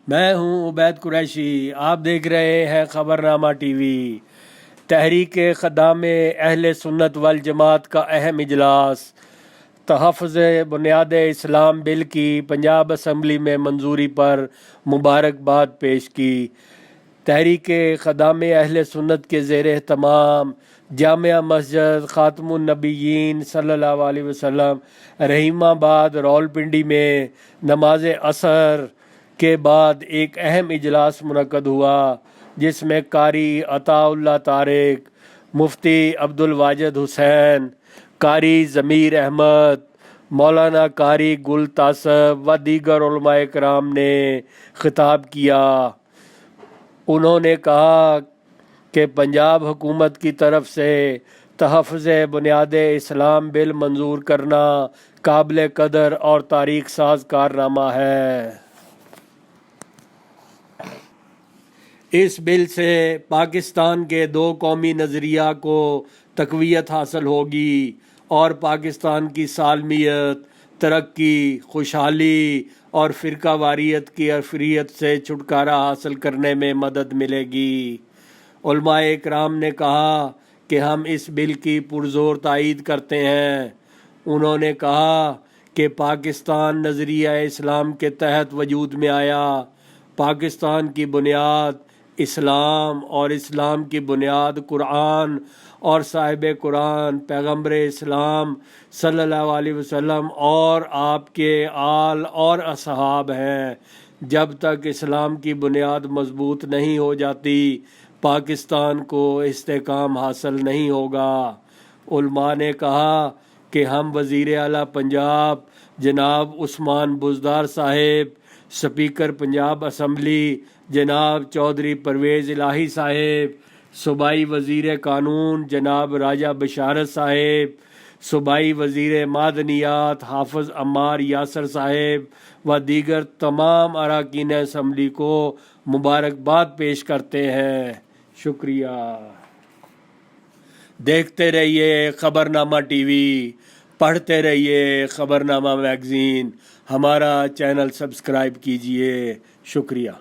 میں ہوں عبید قریشی، آپ دیکھ رہے ہیں خبرنامہ ٹی وی۔ تحریک خدام اہل سنت والجماعت کا اہم اجلاس، تحفظ بنیاد اسلام بل کی پنجاب اسمبلی میں منظوری پر مبارکباد پیش کی۔ تحریک خدام اہل سنت کے زیر اہتمام جامع مسجد خاتم النبیین صلی اللہ علیہ وسلم رحیم آباد راولپنڈی میں نماز عصر کے بعد ایک اہم اجلاس منعقد ہوا، جس میں قاری عطا اللہ طارق، مفتی عبدالواجد حسین، قاری ضمیر احمد، مولانا قاری گل تاسب و دیگر علماء کرام نے خطاب کیا۔ انہوں نے کہا کہ پنجاب حکومت کی طرف سے تحفظ بنیاد اسلام بل منظور کرنا قابل قدر اور تاریخ ساز کارنامہ ہے۔ اس بل سے پاکستان کے دو قومی نظریہ کو تقویت حاصل ہوگی اور پاکستان کی سالمیت، ترقی، خوشحالی اور فرقہ واریت کی عفریت سے چھٹکارا حاصل کرنے میں مدد ملے گی۔ علماء اکرام نے کہا کہ ہم اس بل کی پرزور تائید کرتے ہیں۔ انہوں نے کہا کہ پاکستان نظریہ اسلام کے تحت وجود میں آیا۔ پاکستان کی بنیاد اسلام اور اسلام کی بنیاد قرآن اور صاحب قرآن پیغمبر اسلام صلی اللہ علیہ وسلم اور آپ کے آل اور اصحاب ہیں۔ جب تک اسلام کی بنیاد مضبوط نہیں ہو جاتی، پاکستان کو استحکام حاصل نہیں ہوگا۔ علماء نے کہا کہ ہم وزیر اعلیٰ پنجاب جناب عثمان بزدار صاحب، سپیکر پنجاب اسمبلی جناب چودھری پرویز الہی صاحب، صوبائی وزیر قانون جناب راجہ بشارت صاحب، صوبائی وزیر معدنیات حافظ عمار یاسر صاحب و دیگر تمام اراکین اسمبلی کو مبارکباد پیش کرتے ہیں۔ شکریہ۔ دیکھتے رہیے خبرنامہ ٹی وی، پڑھتے رہیے خبرنامہ میگزین، ہمارا چینل سبسکرائب کیجیے۔ شکریہ۔